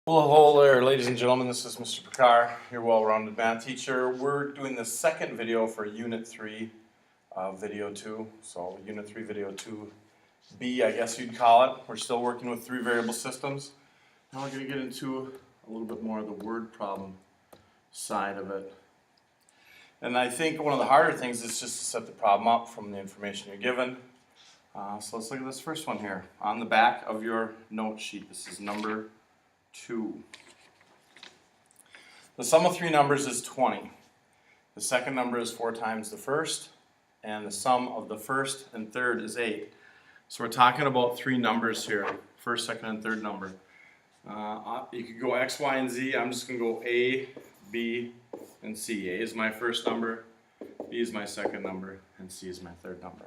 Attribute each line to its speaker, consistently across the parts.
Speaker 1: Well, hello there, ladies and gentlemen. This is Mr. Pekar, your well-rounded math teacher. We're doing the second video for Unit 3, Video 2. So Unit 3, Video 2B, I guess you'd call it. We're still working with three variable systems. Now we're going to get into a little bit more of the word problem side of it. And I think one of the harder things is just to set the problem up from the information you're given. So let's look at this first one here. On the back of your note sheet, this is number 2. The sum of three numbers is 20. The second number is 4 times the first, and the sum of the first and third is 8. So we're talking about three numbers here, first, second, and third number. You could go X, Y, and Z. I'm just going to go A, B, and C. A is my first number, B is my second number, and C is my third number.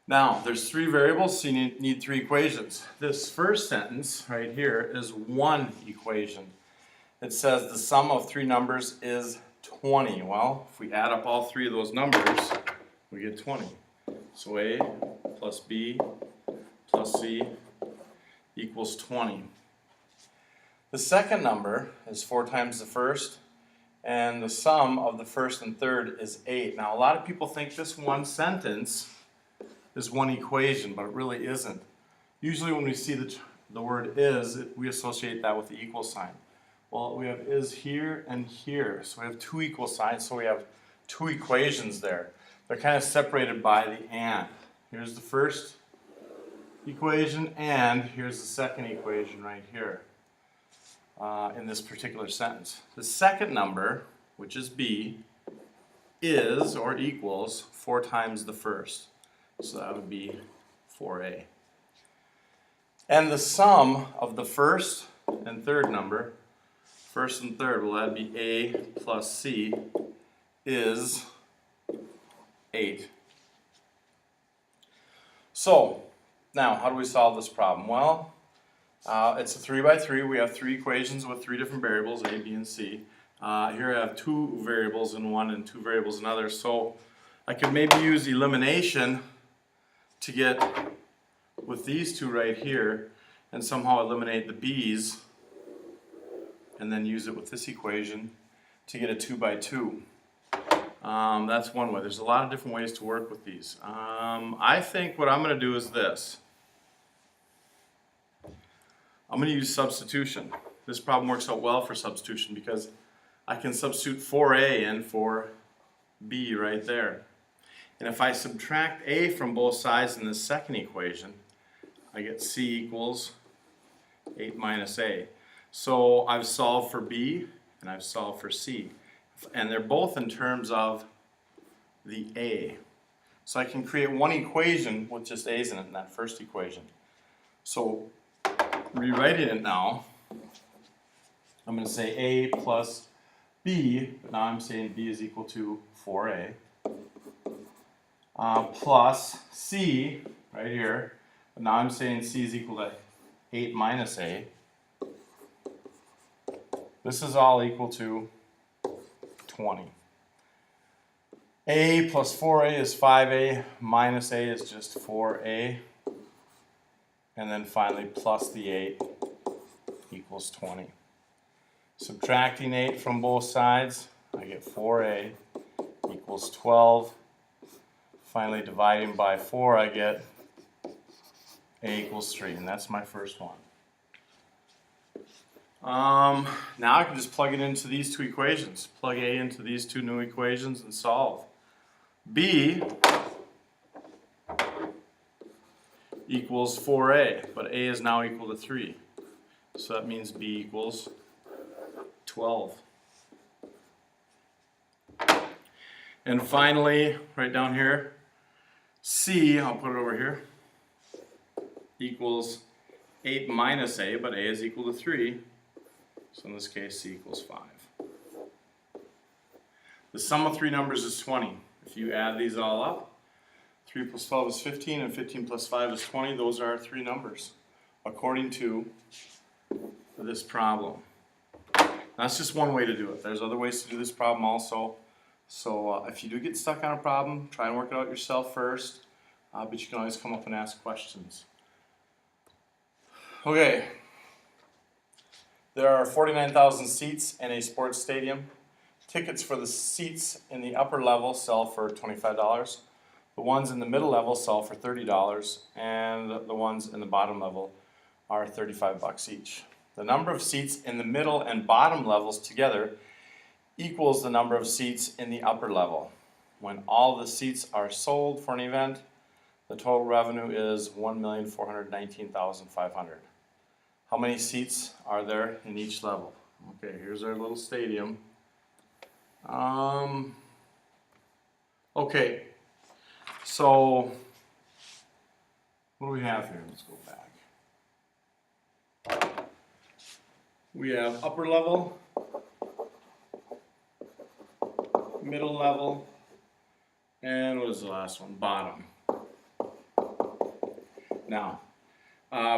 Speaker 1: Now, there's three variables, so you need three equations. This first sentence right here is one equation. It says the sum of three numbers is 20. Well, if we add up all three of those numbers, we get 20. So A plus B plus C equals 20. The second number is 4 times the first, and the sum of the first and third is 8. Now, a lot of people think this one sentence is one equation, but it really isn't. Usually when we see the word is, we associate that with the equal sign. Well, we have is here and here, so we have two equal signs, so we have two equations there. They're kind of separated by the and. Here's the first equation, and here's the second equation right here in this particular sentence. The second number, which is B, is or equals 4 times the first. So that would be 4A. And the sum of the first and third number, first and third, well, that'd be A plus C, is 8. So, now, how do we solve this problem? Well, it's a 3 by 3. We have three equations with three different variables, A, B, and C. Here I have two variables in one and two variables in another. So, I could maybe use elimination to get with these two right here and somehow eliminate the b's and then use it with this equation to get a 2 by 2. That's one way. There's a lot of different ways to work with these. I think what I'm going to do is this. I'm going to use substitution. This problem works out well for substitution because I can substitute 4a in for b right there. And if I subtract a from both sides in the second equation, I get c equals 8 minus a. So I've solved for b and I've solved for c. And they're both in terms of the a. So I can create one equation with just a's in it in that first equation. So rewriting it now, I'm going to say a plus b, but now I'm saying b is equal to 4a. Plus c, right here, but now I'm saying c is equal to 8 minus a. This is all equal to 20. A plus 4a is 5a, minus a is just 4a, and then finally plus the 8 equals 20. Subtracting 8 from both sides, I get 4a equals 12. Finally, dividing by 4, I get a equals 3, and that's my first one. Now I can just plug it into these two equations. Plug a into these two new equations and solve. B equals 4a, but a is now equal to 3. So that means b equals 12. And finally, right down here, c, I'll put it over here, equals 8 minus a, but a is equal to 3. So in this case, c equals 5. The sum of three numbers is 20. If you add these all up, 3 plus 12 is 15, and 15 plus 5 is 20. Those are our three numbers, according to this problem. That's just one way to do it. There's other ways to do this problem also. So if you do get stuck on a problem, try and work it out yourself first, but you can always come up and ask questions. Okay, There are 49,000 seats in a sports stadium. Tickets for the seats in the upper level sell for $25. The ones in the middle level sell for $30, and the ones in the bottom level are $35 each. The number of seats in the middle and bottom levels together equals the number of seats in the upper level. When all the seats are sold for an event, the total revenue is $1,419,500. How many seats are there in each level? Okay, here's our little stadium. Okay, so what do we have here? Let's go back. We have upper level, middle level, and what is the last one? Bottom. Now,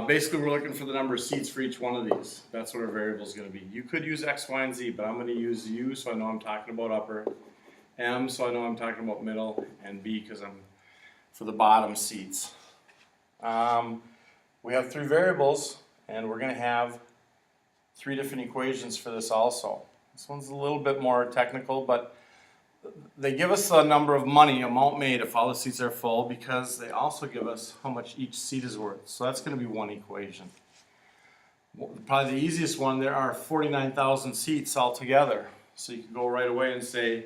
Speaker 1: basically we're looking for the number of seats for each one of these. That's what our variable is going to be. You could use X, Y, and Z, but I'm going to use U so I know I'm talking about upper, M so I know I'm talking about middle, and B because I'm for the bottom seats. We have three variables, and we're going to have three different equations for this also. This one's a little bit more technical, but they give us the number of money, amount made, if all the seats are full, because they also give us how much each seat is worth. So that's going to be one equation. Probably the easiest one, there are 49,000 seats altogether. So you can go right away and say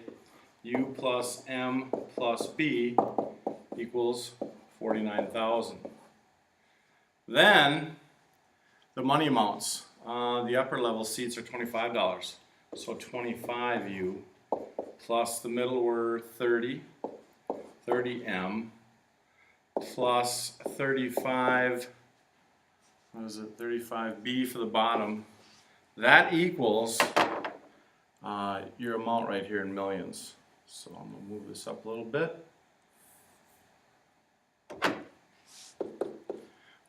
Speaker 1: U plus M plus B equals 49,000. Then the money amounts. The upper level seats are $25. So 25U plus the middle were 30M plus 35, what is it, 35B for the bottom. That equals your amount right here in millions. So I'm going to move this up a little bit.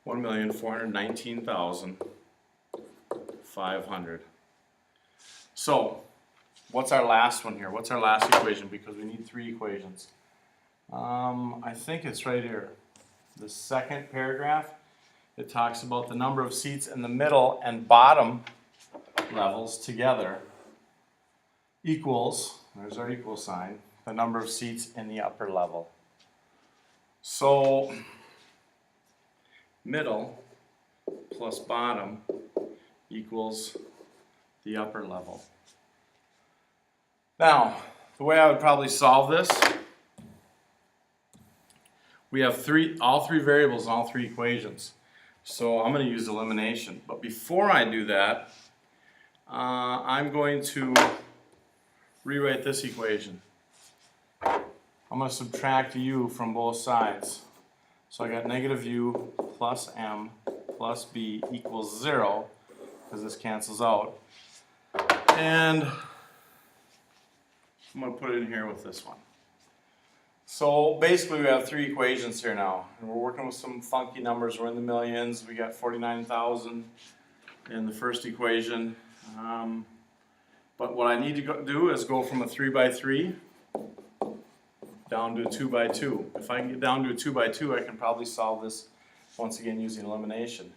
Speaker 1: 1,419,500. So what's our last one here? What's our last equation? Because we need three equations. I think it's right here. The second paragraph, it talks about the number of seats in the middle and bottom levels together equals, there's our equal sign, the number of seats in the upper level. So middle plus bottom equals the upper level. Now, the way I would probably solve this, we have all three variables and all three equations. So I'm going to use elimination. But before I do that, I'm going to rewrite this equation. I'm going to subtract U from both sides. So I got negative U plus M plus B equals 0, because this cancels out. And I'm going to put it in here with this one. So basically we have three equations here now. And we're working with some funky numbers. We're in the millions. We got 49,000 in the first equation. But what I need to do is go from a 3 by 3 down to a 2 by 2. If I can get down to a 2 by 2, I can probably solve this once again using elimination.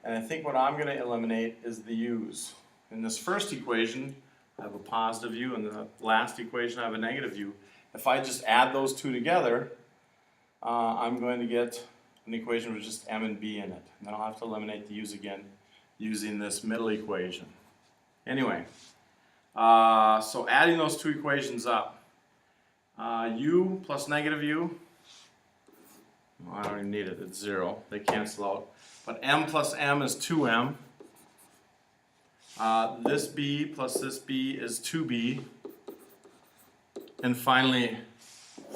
Speaker 1: And I think what I'm going to eliminate is the u's. In this first equation, I have a positive u, and the last equation I have a negative u. If I just add those two together, I'm going to get an equation with just m and b in it. And then I'll have to eliminate the u's again using this middle equation. Anyway, so adding those two equations up, u plus negative u, well, I don't even need it, it's 0. They cancel out. But m plus m is 2m. This b plus this b is 2b. And finally,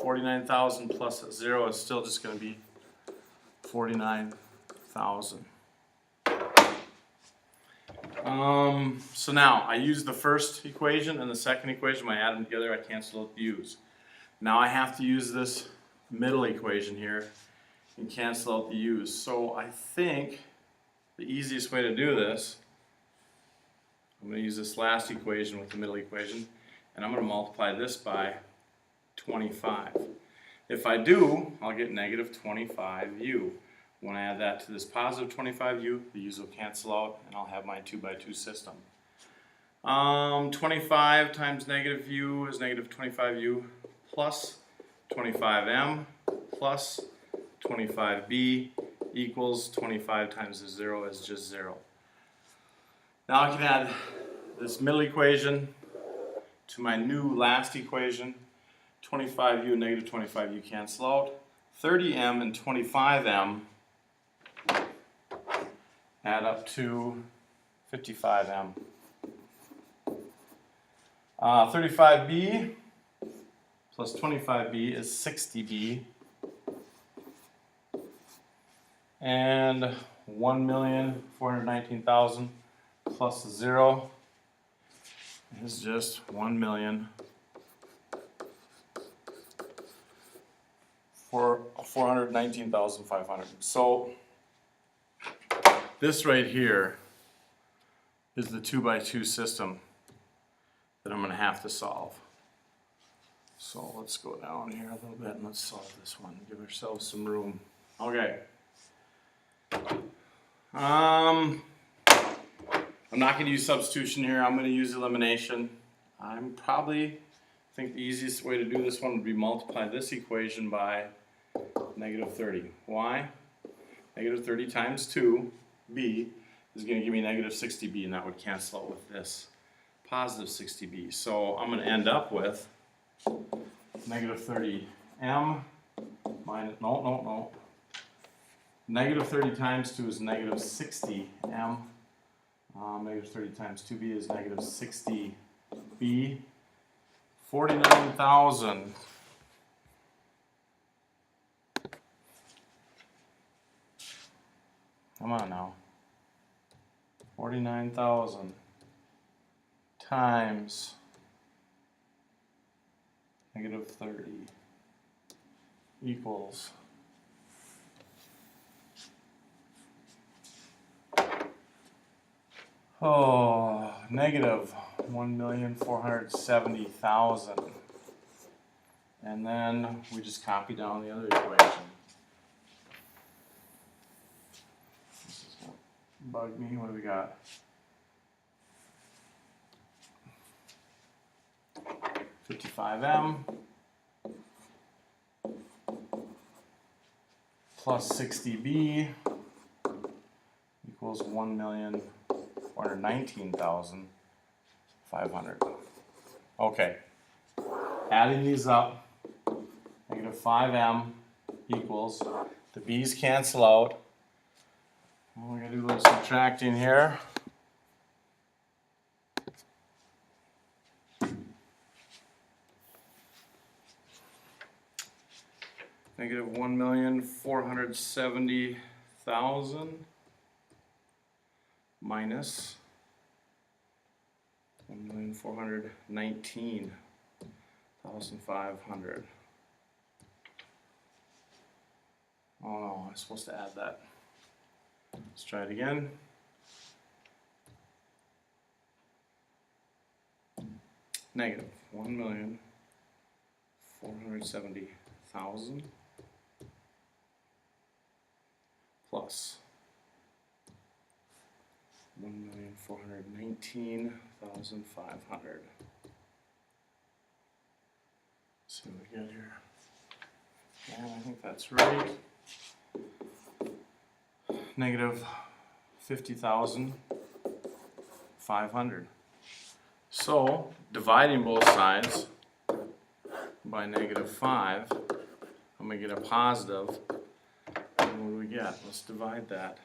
Speaker 1: 49,000 plus 0 is still just going to be 49,000. So now, I use the first equation and the second equation. When I add them together, I cancel out the u's. Now I have to use this middle equation here and cancel out the u's. So I think the easiest way to do this, I'm going to use this last equation with the middle equation, and I'm going to multiply this by 25. If I do, I'll get negative 25u. When I add that to this positive 25u, the u's will cancel out and I'll have my 2x2 system. 25 times negative u is negative 25u plus 25m plus 25b equals 25 times the 0 is just 0. Now I can add this middle equation to my new last equation. 25u and negative 25u cancel out. 30m and 25m add up to 55m. 35b plus 25b is 60b. And 1,419,000 plus 0 is just 419,500. So this right here is the 2x2 system that I'm going to have to solve. So let's go down here a little bit and let's solve this one. Give ourselves some room. Okay. I'm not going to use substitution here. I'm going to use elimination. I'm probably think the easiest way to do this one would be multiply this equation by negative 30. Why? Negative 30 times 2b is going to give me negative 60b, and that would cancel out with this positive 60b. So I'm going to end up with negative 30m minus, no. Negative 30 times 2 is negative 60m. Negative 30 times 2b is negative 60b. 49,000. Come on now. 49,000 times negative 30 equals negative 1,470,000. And then we just copy down the other equation. This is gonna bug me. What do we got? $55m plus 60b equals 1,419,500. Okay, adding these up, negative 5m equals, the b's cancel out. We're going to do a little subtracting here. Negative 1,470,000 minus 1,419,500. Oh no, I'm supposed to add that. Let's try it again. Negative 1,470,000 plus 1,419,500. See what we get here. And I think that's right. Negative 50,500. So, dividing both sides by negative 5, I'm going to get a positive. And what do we get? Let's divide that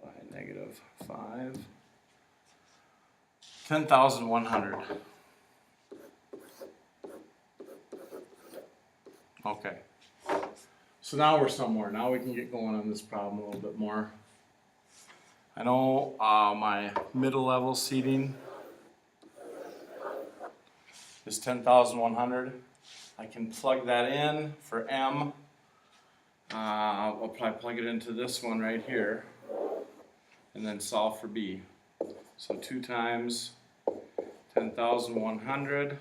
Speaker 1: by negative 5. 10,100. Okay. So now we're somewhere. Now we can get going on this problem a little bit more. I know my middle level seating is 10,100. I can plug that in for M. I'll probably plug it into this one right here and then solve for B. So 2 times 10,100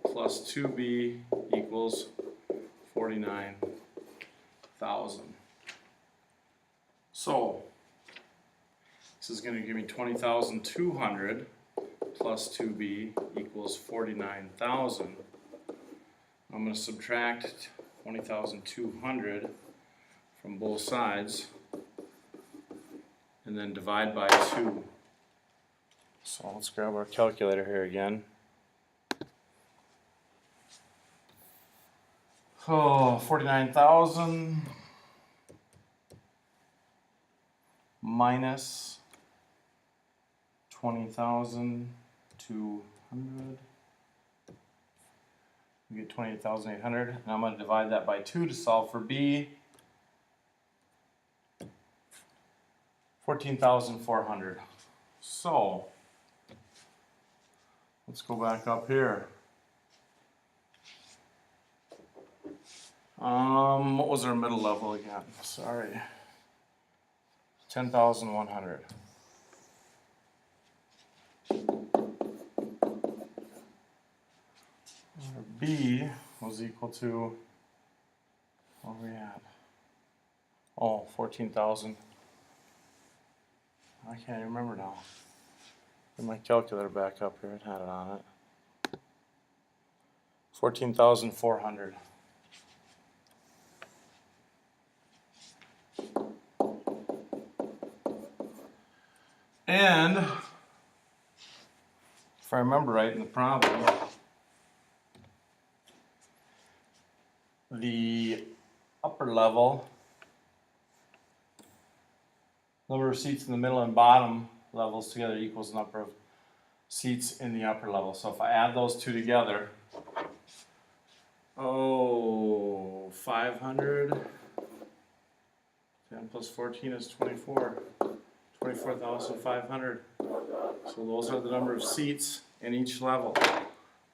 Speaker 1: plus 2B equals 49,000. So this is going to give me 20,200 plus 2b equals 49,000. I'm going to subtract 20,200 from both sides and then divide by 2. So let's grab our calculator here again. Oh, 49,000 minus 20,200. We get 28,800, and I'm going to divide that by 2 to solve for b. 14,400. So let's go back up here. What was our middle level again? Sorry. 10,100. B was equal to, where are we at? Oh, 14,000. I can't even remember now. Get my calculator back up here. It had it on it. 14,400. And if I remember right in the problem, the upper level, number of seats in the middle and bottom levels together equals the number of seats in the upper level. So if I add those two together, 500, 10 plus 14 is 24. 24,500. So those are the number of seats in each level. A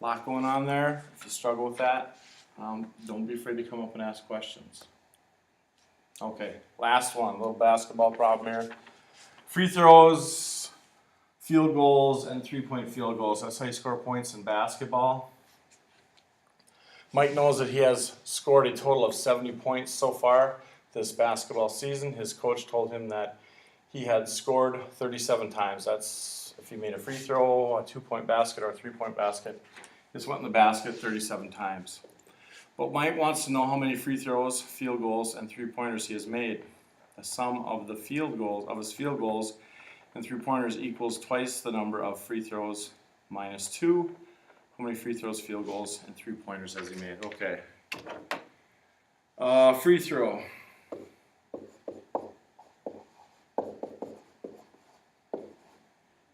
Speaker 1: lot going on there. If you struggle with that, don't be afraid to come up and ask questions. Okay, last one, little basketball problem here. Free throws, field goals, and three-point field goals. That's how you score points in basketball. Mike knows that he has scored a total of 70 points so far this basketball season. His coach told him that he had scored 37 times. That's if he made a free throw, a two-point basket, or a three-point basket. This went in the basket 37 times. But Mike wants to know how many free throws, field goals, and three-pointers he has made. The sum of the field goals of his field goals and three-pointers equals twice the number of free throws minus 2. How many free throws, field goals, and three-pointers has he made? Okay. Free throw.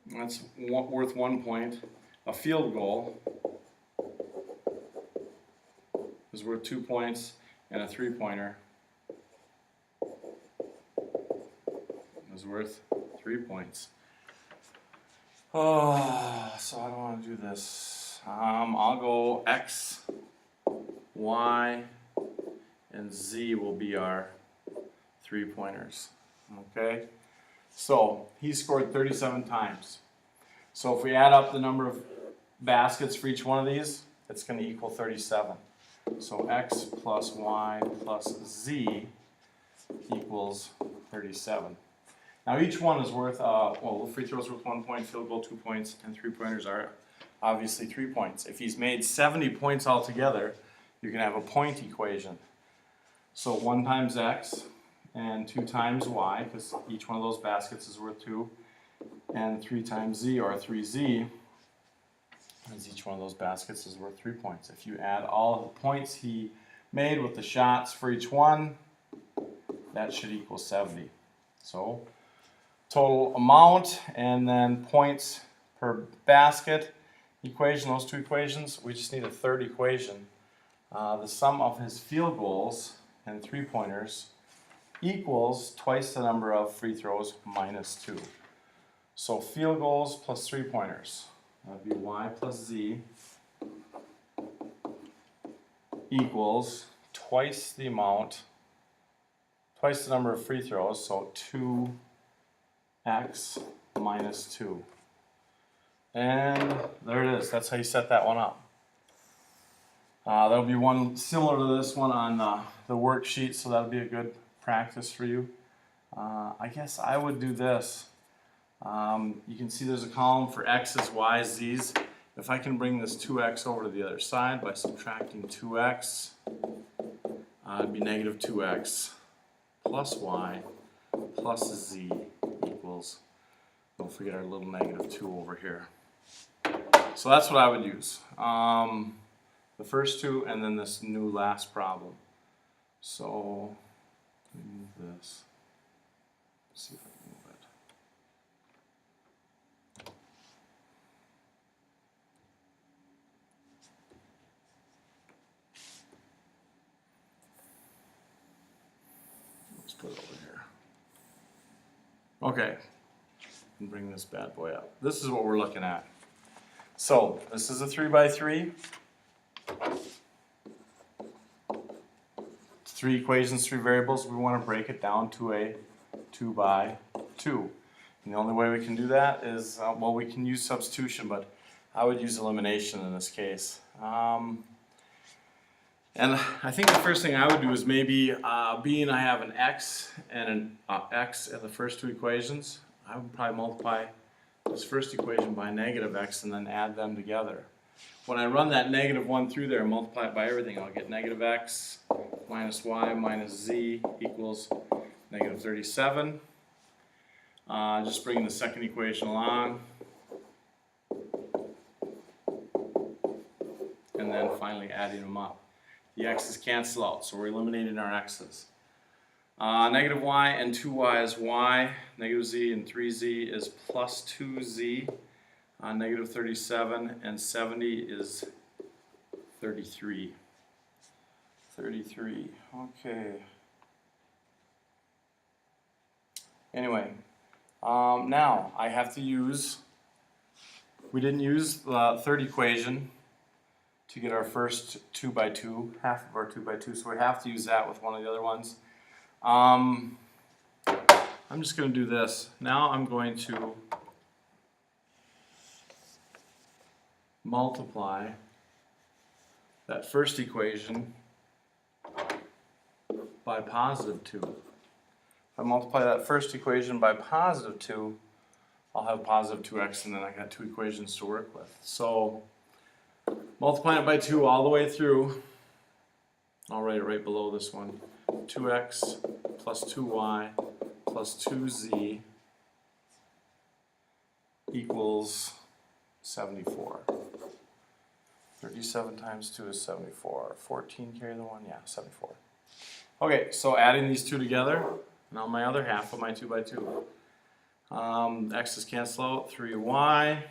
Speaker 1: That's worth 1 point. A field goal is worth 2 points, and a three-pointer is worth 3 points. Oh, so I don't want to do this. I'll go X, Y, and Z will be our three-pointers. Okay? So he scored 37 times. So if we add up the number of baskets for each one of these, it's going to equal 37. So X plus Y plus Z equals 37. Now each one is worth, well, free throws worth 1 point, field goal 2 points, and three-pointers are obviously 3 points. If he's made 70 points altogether, you can have a point equation. So 1 times X and 2 times Y, because each one of those baskets is worth 2, and 3 times Z, or 3Z, as each one of those baskets is worth 3 points. If you add all of the points he made with the shots for each one, that should equal 70. So total amount and then points per basket equation, those two equations, we just need a third equation. The sum of his field goals and three-pointers equals twice the number of free throws minus 2. So field goals plus three-pointers, that would be Y plus Z equals twice the amount, twice the number of free throws, so 2x minus 2. And there it is. That's how you set that one up. There'll be one similar to this one on the worksheet, so that'll be a good practice for you. I guess I would do this. You can see there's a column for x's, y's, z's. If I can bring this 2x over to the other side by subtracting 2x, it'd be negative 2x plus y plus z equals, don't forget our little negative 2 over here. So that's what I would use. The first two and then this new last problem. So, let me move this. Let's see if I can move it. Let's put it over here. Okay, and bring this bad boy up. This is what we're looking at. So, this is a 3 by 3. 3 equations, 3 variables. We want to break it down to a 2 by 2. And the only way we can do that is, well, we can use substitution, but I would use elimination in this case. And I think the first thing I would do is maybe, being I have an x and an x in the first 2 equations, I would probably multiply this first equation by negative x and then add them together. When I run that negative 1 through there and multiply it by everything, I'll get negative x minus y minus z equals negative 37. Just bringing the second equation along. And then finally adding them up. The x's cancel out, so we're eliminating our x's. Negative y and 2y is y. Negative z and 3z is plus 2z. Negative 37 and 70 is 33. 33, okay. Anyway, now I have to use, we didn't use the third equation to get our first 2 by 2, half of our 2 by 2, so we have to use that with one of the other ones. I'm just going to do this. Now I'm going to multiply that first equation by positive 2. If I multiply that first equation by positive 2, I'll have positive 2x, and then I got 2 equations to work with. So, multiplying it by 2 all the way through, I'll write it right below this one. 2x plus 2y plus 2z equals 74. 37 times 2 is 74. 14 carry the 1? Yeah, 74. Okay, so adding these two together, now my other half of my 2 by 2. X's cancel out, 3y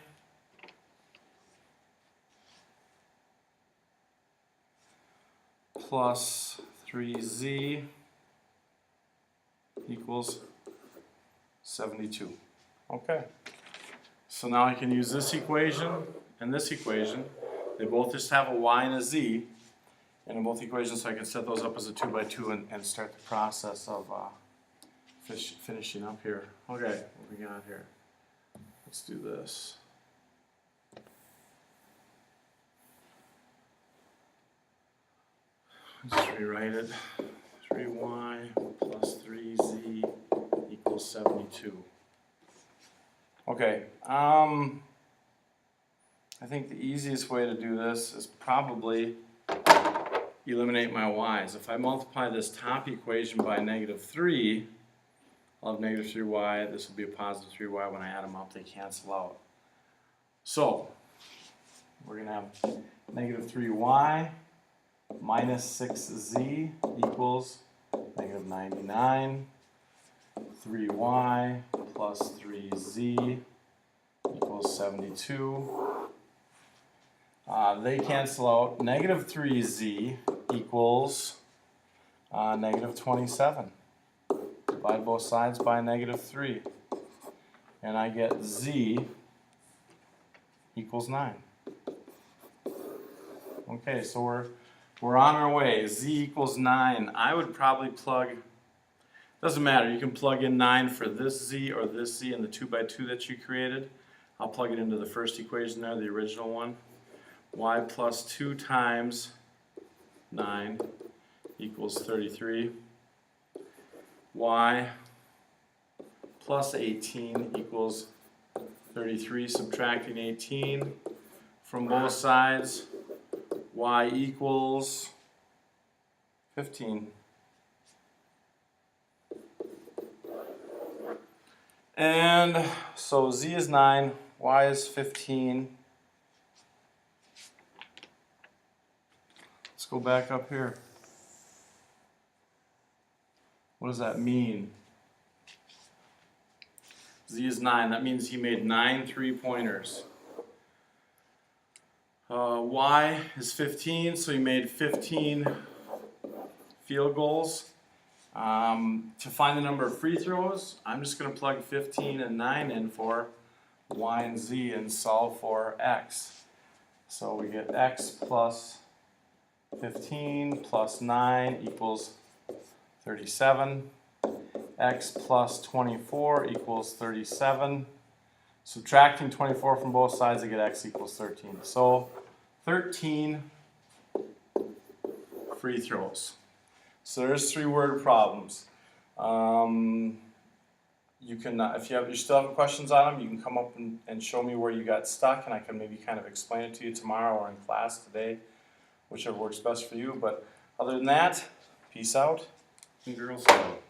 Speaker 1: plus 3z equals 72. Okay, so now I can use this equation and this equation. They both just have a y and a z, and in both equations, so I can set those up as a 2 by 2 and start the process of finishing up here. Okay, what we got here? Let's do this. Just rewrite it. 3y plus 3z equals 72. Okay, I think the easiest way to do this is probably eliminate my y's. If I multiply this top equation by negative 3, I'll have negative 3y. This will be a positive 3y. When I add them up, they cancel out. So, we're going to have negative 3y minus 6z equals negative 99. 3y plus 3z equals 72. They cancel out. Negative 3z equals negative 27. Divide both sides by negative 3. And I get z equals 9. Okay, so we're on our way. Z equals 9. I would probably plug, doesn't matter, you can plug in 9 for this z or this z in the 2 by 2 that you created. I'll plug it into the first equation there, the original one. Y plus 2 times 9 equals 33. Y plus 18 equals 33. Subtracting 18 from both sides, y equals 15. And so z is 9, y is 15. Let's go back up here. What does that mean? Z is 9. That means he made 9 3-pointers. Y is 15, so he made 15 field goals. To find the number of free throws, I'm just going to plug 15 and 9 in for y and z and solve for x. So we get x plus 15 plus 9 equals 37. X plus 24 equals 37. Subtracting 24 from both sides, I get x equals 13. So 13 free throws. So there's 3 word problems. You can, if you still have questions on them, you can come up and show me where you got stuck, and I can maybe kind of explain it to you tomorrow or in class today, whichever works best for you. But other than that, peace out and girls out.